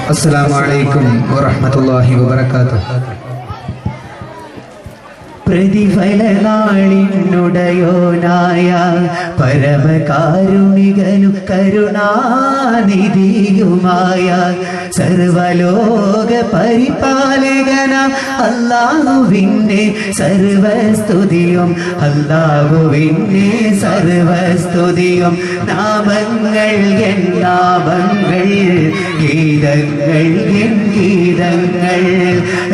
അസ്സലാമു അലൈക്കും വറഹ്മത്തുള്ളാഹി വബറകാതുഹു. പ്രതിഫലനാളിനുടയോനായ പരമകാരുണികനും കരുണാനിധിയുമായ സർവലോക പരിപാലകനാം അല്ലാഹുവിൻ്റെ സർവസ്തുതിയും അല്ലാഹുവിൻ്റെ സർവസ്തുതിയും നാമങ്ങൾ എൻ നാമങ്ങൾ ഗീതങ്ങൾ എൻ ഗീതങ്ങൾ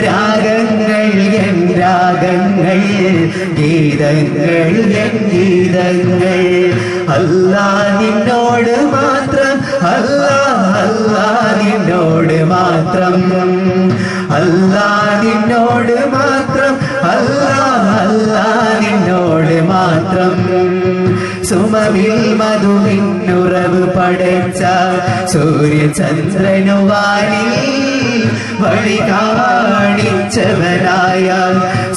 രാഗങ്ങൾ എൻ രാഗങ്ങൾ ഗീതങ്ങൾ എൻ ഗീതങ്ങൾ അല്ലാഹ് നിന്നോട് മാത്രം അല്ലാഹ് നിന്നോട് മാത്രം അല്ലാഹ് നിന്നോട് മാത്രം അല്ലാഹ് നിന്നോട് മാത്രം സുമവിൽ മധുവിന്നുറവ് പടച്ച സൂര്യചന്ദ്രനുവാനി വഴി കാണിച്ചവനായ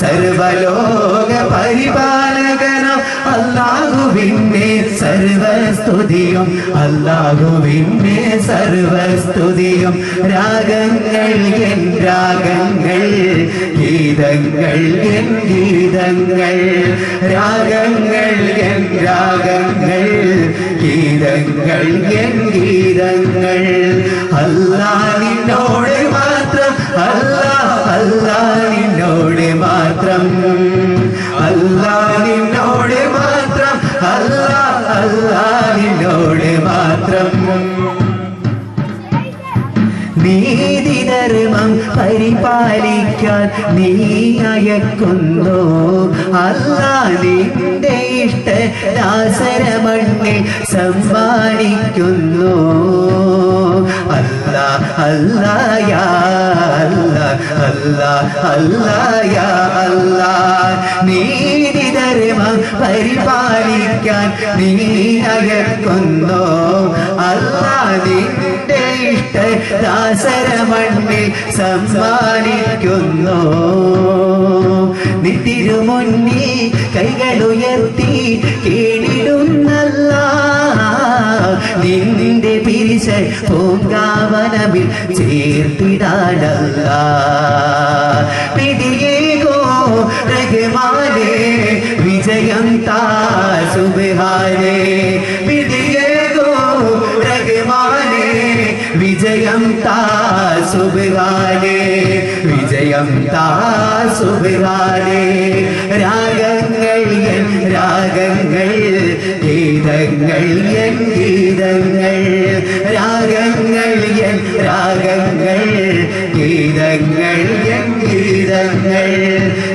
സർവലോക പരിപാലകനം അല്ലാഹുവിൻ്റെ സർവസ്തുതിയും അല്ലാഹുവിൻ്റെ സർവസ്തുതിയും രാഗങ്ങൾ എൻ രാഗങ്ങൾ ഗീതങ്ങൾ എൻ ഗീതങ്ങൾ രാഗങ്ങൾ എൻ രാഗങ്ങൾ ഗീതങ്ങൾ എൻ ഗീതങ്ങൾ അല്ലാഹ് നിന്നോട് മാത്രം അല്ലാഹ് നിന്നോട് മാത്രം അല്ലാഹ് നിന്നോട് മാത്രം അല്ലാഹ് നിന്നോട് മാത്രം നീതിധർമ്മം പരിപാലിക്കാൻ നീ അയക്കുന്നു അല്ലാഹ് നിന്റെ ഇഷ്ട ദാസരമണ്ണിൽ സമ്മാനിക്കുന്നു അല്ലാഹ് അല്ലാഹ് യാ അല്ലാഹ് അല്ലാഹ് അല്ലാഹ് യാ അല്ലാഹ് നീതിധർമ്മം പരിപാലിക്കാൻ നീ അയക്കുന്നു അല്ലാഹ് നിന്റെ ഇഷ്ട ദാസരമണ്ണിൽ സമ്മാനിക്കുന്നു നിത്തിരുമുന്നി കൈകളുയർത്തി കേണിടുന്നല്ലാഹ് നിന്റെ പിരിശ പൂങ്കാവനമിൽ ചേർത്തിടാനല്ലാഹ് വിധിയേകോ റഹ്മാനേ വിജയം താ സുബ്ഹാനേ വിധിയേകോ റഹ്മാനേ വിജയം താ സുബ്ഹാനേ വിജയം താ സുബ്ഹാനേ രാഗങ്ങൾ എൻ രാഗങ്ങൾ ഗീതങ്ങൾ എൻ ഗീതങ്ങൾ രാഗങ്ങൾ എൻ രാഗങ്ങൾ ഗീതങ്ങൾ എൻ ഗീതങ്ങൾ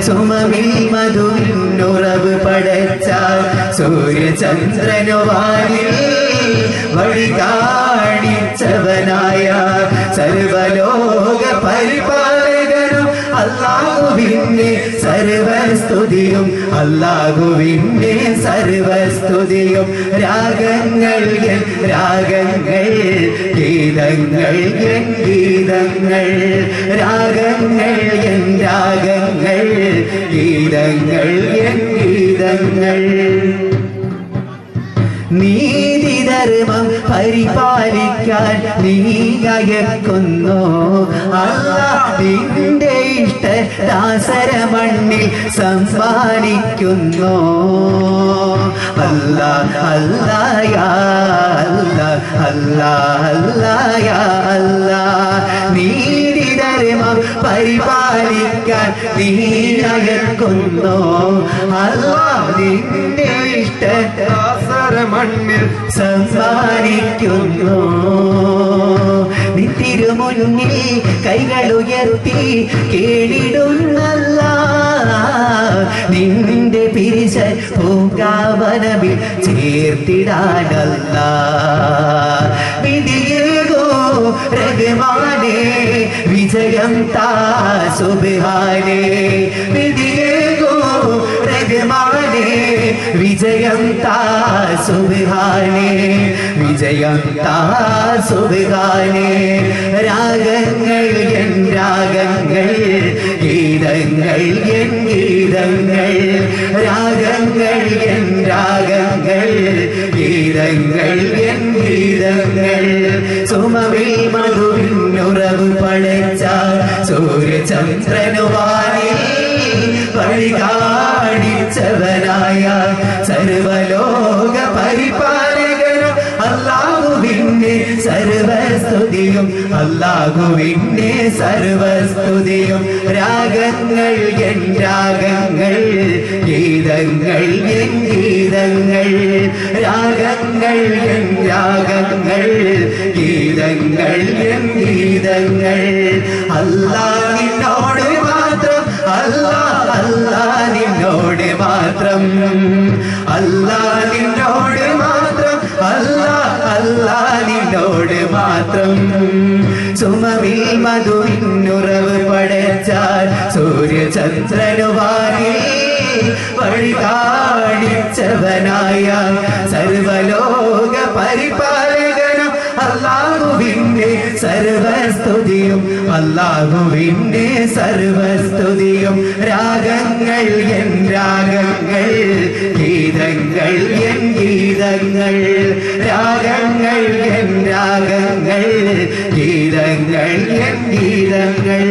സുമവിൽ മധുവിന്നുറവ് പടച്ച സൂര്യചന്ദ്രനുവാനി വഴി കാണിച്ചവനായ സർവലോക പരിപാലകനും അല്ലാഹുവിൻ്റെ സർവസ്തുതിയും അല്ലാഹുവിൻ്റെ സർവസ്തുതിയും രാഗങ്ങൾ എൻ രാഗങ്ങൾ ഗീതങ്ങൾ എൻ ഗീതങ്ങൾ രാഗങ്ങൾ എൻ രാഗങ്ങൾ ഗീതങ്ങൾ എൻ ഗീതങ്ങൾ നീതിധർമ്മം പരിപാലിക്കാൻ നീ അയക്കുന്നു അല്ലാഹ് നിന്റെ ഇഷ്ട ദാസരമണ്ണിൽ സമ്മാനിക്കുന്നു അല്ലാഹ് അല്ലാഹ് യാ അല്ലാഹ് അല്ലാഹ് അല്ലാഹ് യാ അല്ലാഹ് നീതിധർമ്മം പരിപാലിക്കാൻ നീ അയക്കുന്നു അല്ലാഹ് നിന്റെ ഇഷ്ട ദാസരമണ്ണിൽ സമ്മാനിക്കുന്നു നിത്തിരുമുന്നിൽ കൈകളുയർത്തി കേളിടുന്നല്ലാഹ് നിന്റെ പിരിശ പൂങ്കാവനമിൽ ചേർത്തിടാനല്ലാഹ് വിധിയേകോ റഹ്മാനേ വിജയം താ സുബ്ഹാനേ വിധിയേകോ റഹ്മാനേ വിജയം താ സുബ്ഹാനേ വിജയം താ സുബ്ഹാനേ രാഗങ്ങൾ എൻ രാഗങ്ങൾ ഗീതങ്ങൾ എൻ ഗീതങ്ങൾ രാഗങ്ങൾ എൻ രാഗങ്ങൾ ഗീതങ്ങൾ എൻ ഗീതങ്ങൾ സുമവിൽ മധുവിന്നുറവ് സർവലോക പരിപാലകനും അല്ലാഹുവിന്റെ സർവസ്തുതിയും അല്ലാഹുവിന്റെ സർവസ്തുതിയും രാഗങ്ങൾ എൻ രാഗങ്ങൾ ഗീതങ്ങൾ എൻ ഗീതങ്ങൾ രാഗങ്ങൾ എൻ രാഗങ്ങൾ ഗീതങ്ങൾ എൻ ഗീതങ്ങൾ അല്ലാഹ് നിന്നോട് മാത്രം അല്ലാഹ് അല്ലാഹ് നിന്നോട് മാത്രം അല്ലാഹ് നിന്നോട് മാത്രം അല്ലാഹ് അല്ലാഹ് നിന്നോട് മാത്രം സുമവിൽ മധുവിനുറവ് പടച്ചാൽ സൂര്യചന്ദ്രനുവാനിൽ വഴി കാണിച്ചവനായ സർവലോക പരിപാലകനും അല്ലാഹുവിന്റെ സർവസ്തുതിയും അല്ലാഹുവിന്റെ സർവസ്തുതിയും രാഗങ്ങൾ എൻ രാഗങ്ങൾ ഗീതങ്ങൾ എൻ ഗീതങ്ങൾ രാഗങ്ങൾ എൻ രാഗങ്ങൾ ഗീതങ്ങൾ എൻ ഗീതങ്ങൾ